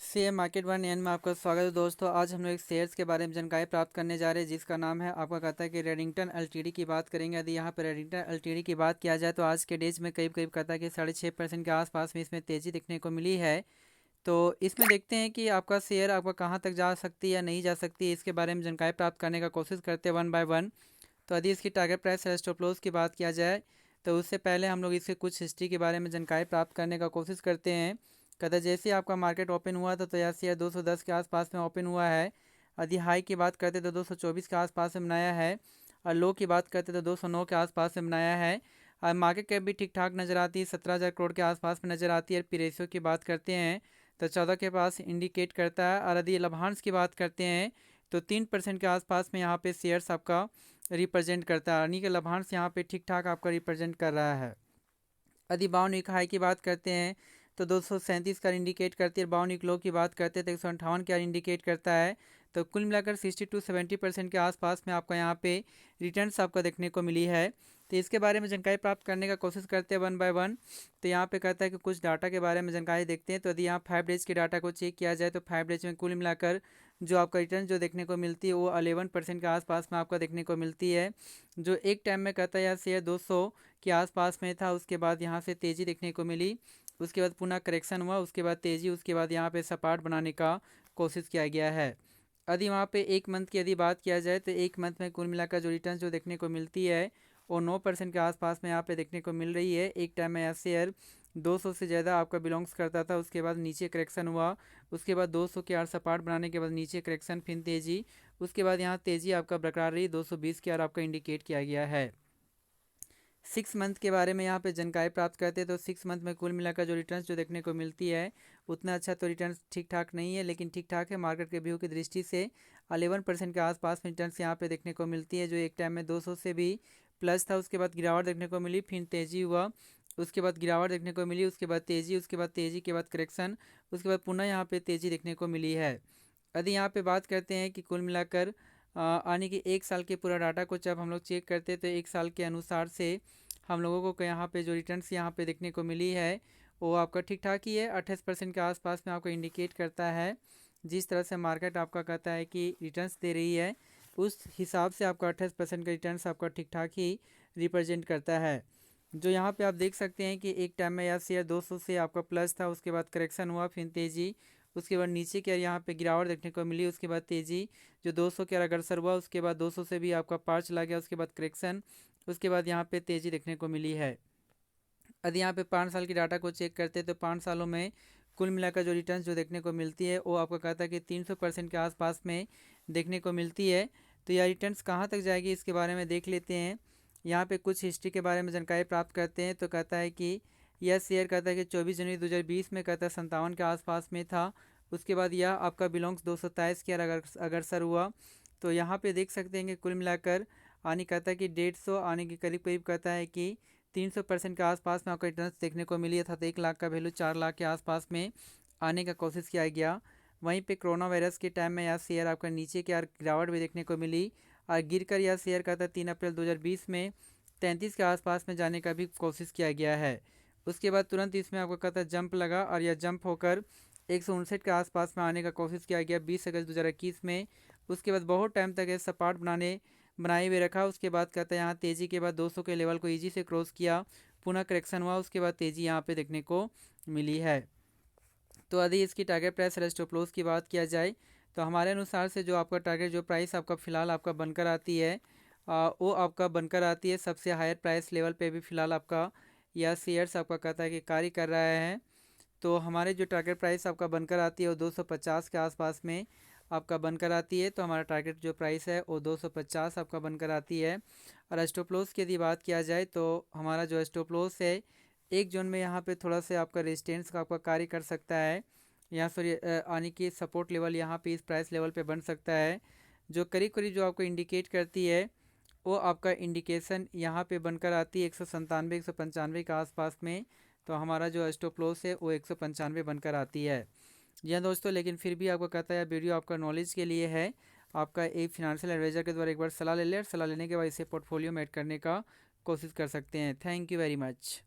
Share market one N में आपका स्वागत है दोस्तों। आज हम लोग एक शेयर्स के बारे में जानकारी प्राप्त करने जा रहे हैं जिसका नाम है, आपका कहता है कि रेडिंगटन एलटीडी की बात करेंगे। यदि यहाँ पर रेडिंगटन एलटीडी की बात किया जाए तो आज के डेज में करीब करीब कहता है कि 6.5% के आसपास में इसमें तेज़ी देखने को मिली है। तो इसमें देखते हैं कि आपका शेयर आपका कहाँ तक जा सकती है या नहीं जा सकती है, इसके बारे में जानकारी प्राप्त करने का कोशिश करते हैं वन बाय वन। तो यदि इसकी टारगेट प्राइस या स्टॉप लॉस की बात किया जाए तो उससे पहले हम लोग इसके कुछ हिस्ट्री के बारे में जानकारी प्राप्त करने का कोशिश करते हैं। कहते जैसे आपका मार्केट ओपन हुआ था तो यह शेयर 210 के आसपास में ओपन हुआ है। यदि हाई की बात करते तो 224 के आसपास में बनाया है, और लो की बात करते तो 209 के आसपास में बनाया है। और मार्केट कैप भी ठीक ठाक नज़र आती है, 17,000 करोड़ के आसपास में नज़र आती है। पी रेशियो की बात करते हैं तो 14 के पास इंडिकेट करता है। और यदि लाभांश की बात करते हैं तो 3% के आसपास में यहाँ पे शेयर्स आपका रिप्रेजेंट करता है, यानी कि लाभांश यहाँ पे ठीक ठाक आपका रिप्रेजेंट कर रहा है। यदि बाउन वीक हाई की बात करते हैं तो 237 का इंडिकेट करती है। बाउन वीक लो की बात करते हैं तो 158 का इंडिकेट करता है। तो कुल मिलाकर 60 to 70% के आसपास में आपका यहाँ पे रिटर्न्स आपका देखने को मिली है। तो इसके बारे में जानकारी प्राप्त करने का कोशिश करते हैं वन बाय वन। तो यहाँ पे कहता है कि कुछ डाटा के बारे में जानकारी देखते हैं। तो यदि यहाँ 5 डेज के डाटा को चेक किया जाए तो 5 डेज में कुल मिलाकर जो आपका रिटर्न जो देखने को मिलती है वो 11% के आसपास में आपका देखने को मिलती है। जो एक टाइम में कहता है यार शेयर 200 के आसपास में था, उसके बाद यहाँ से तेज़ी देखने को मिली, उसके बाद पुनः करेक्शन हुआ, उसके बाद तेज़ी, उसके बाद यहाँ पे सपाट बनाने का कोशिश किया गया है। यदि वहाँ पे एक मंथ की यदि बात किया जाए तो एक मंथ में कुल मिलाकर जो रिटर्न जो देखने को मिलती है वो 9% के आसपास में यहाँ पे देखने को मिल रही है। एक टाइम में यह शेयर 200 से ज़्यादा आपका बिलोंग्स करता था, उसके बाद नीचे करेक्शन हुआ, उसके बाद 200 के आर सपाट बनाने के बाद नीचे करेक्शन, फिर तेज़ी, उसके बाद यहाँ तेज़ी आपका बरकरार रही, 220 के आर आपका इंडिकेट किया गया है। 6 मंथ के बारे में यहाँ पे जानकारी प्राप्त करते हैं तो 6 मंथ में कुल मिलाकर जो रिटर्न्स जो देखने को मिलती है उतना अच्छा तो रिटर्न्स ठीक ठाक नहीं है, लेकिन ठीक ठाक है मार्केट के व्यू की दृष्टि से। 11% के आसपास में रिटर्न्स यहाँ पे देखने को मिलती है, जो एक टाइम में 200 से भी प्लस था, उसके बाद गिरावट देखने को मिली, फिर तेज़ी हुआ, उसके बाद गिरावट देखने को मिली, उसके बाद तेज़ी, उसके बाद तेज़ी के बाद करेक्शन, उसके बाद पुनः यहाँ पे तेज़ी देखने को मिली है। यदि यहाँ पे बात करते हैं कि कुल मिलाकर आने की एक साल के पूरा डाटा को जब हम लोग चेक करते हैं तो एक साल के अनुसार से हम लोगों को यहाँ पे जो रिटर्न्स यहाँ पे देखने को मिली है वो आपका ठीक ठाक ही है। 28% के आसपास में आपको इंडिकेट करता है। जिस तरह से मार्केट आपका कहता है कि रिटर्न्स दे रही है उस हिसाब से आपका 28% का रिटर्न्स आपका ठीक ठाक ही रिप्रेजेंट करता है। जो यहाँ पे आप देख सकते हैं कि एक टाइम में यह शेयर 200 से आपका प्लस था, उसके बाद करेक्शन हुआ, फिर तेज़ी, उसके बाद नीचे के यहाँ पे गिरावट देखने को मिली, उसके बाद तेज़ी, जो 200 के अग्रसर हुआ, उसके बाद 200 से भी आपका पार चला गया, उसके बाद करेक्शन, उसके बाद यहाँ पे तेज़ी देखने को मिली है। यदि यहाँ पे 5 साल की डाटा को चेक करते हैं तो 5 सालों में कुल मिलाकर जो रिटर्न्स जो देखने को मिलती है वो आपका कहता है कि 300% के आसपास में देखने को मिलती है। तो यह रिटर्न्स कहाँ तक जाएगी इसके बारे में देख लेते हैं। यहाँ पे कुछ हिस्ट्री के बारे में जानकारी प्राप्त करते हैं तो कहता है कि यह शेयर कहता है कि 24 जनवरी 2020 में कहता है 57 के आसपास में था, उसके बाद यह आपका बिलोंग्स 227 के अग्रसर हुआ। तो यहाँ पे देख सकते हैं कि कुल मिलाकर आने कहता है कि 150 आने के करीब करीब कहता है कि 300% के आसपास में आपका रिटर्न्स देखने को मिली था। तो 1 लाख का वैल्यू 4 लाख के आसपास में आने का कोशिश किया गया। वहीं पे कोरोना वायरस के टाइम में यह शेयर आपका नीचे की गिरावट भी देखने को मिली, और गिर कर यह शेयर का था 3 अप्रैल 2020 में 33 के आसपास में जाने का भी कोशिश किया गया है। उसके बाद तुरंत इसमें आपका कहता जंप लगा और यह जंप होकर 159 के आसपास में आने का कोशिश किया गया 20 अगस्त 2021 में। उसके बाद बहुत टाइम तक ये सपाट बनाए हुए रखा। उसके बाद कहता है यहाँ तेज़ी के बाद 200 के लेवल को ईजी से क्रॉस किया, पुनः करेक्शन हुआ, उसके बाद तेज़ी यहाँ पे देखने को मिली है। तो यदि इसकी टारगेट प्राइस और स्टॉप लॉस की बात किया जाए तो हमारे अनुसार से जो आपका टारगेट जो प्राइस आपका फ़िलहाल आपका बनकर आती है वो आपका बनकर आती है सबसे हायर प्राइस लेवल पे भी फ़िलहाल आपका यह शेयर्स आपका कहता है कि कार्य कर रहा है। तो हमारे जो टारगेट प्राइस आपका बनकर आती है वो 250 के आसपास में आपका बनकर आती है। तो हमारा टारगेट जो प्राइस है वो 250 आपका बनकर आती है। और स्टॉप लॉस की यदि बात किया जाए तो हमारा जो स्टॉप लॉस है एक जोन में यहाँ पे थोड़ा सा आपका रेजिस्टेंस का आपका कार्य कर सकता है। यहाँ सॉरी आने की सपोर्ट लेवल यहाँ पे इस प्राइस लेवल पे बन सकता है, जो करीब करीब जो आपको इंडिकेट करती है वो आपका इंडिकेशन यहाँ पे बनकर आती है 197 195 के आसपास में। तो हमारा जो स्टॉप लॉस है वो 195 बनकर आती है। जी हाँ दोस्तों, लेकिन फिर भी आपको कहता है वीडियो आपका नॉलेज के लिए है, आपका एक फिनेंशियल एडवाइज़र के द्वारा एक बार सलाह ले लें और सलाह लेने के बाद इसे पोर्टफोलियो में ऐड करने का कोशिश कर सकते हैं। Thank you very much.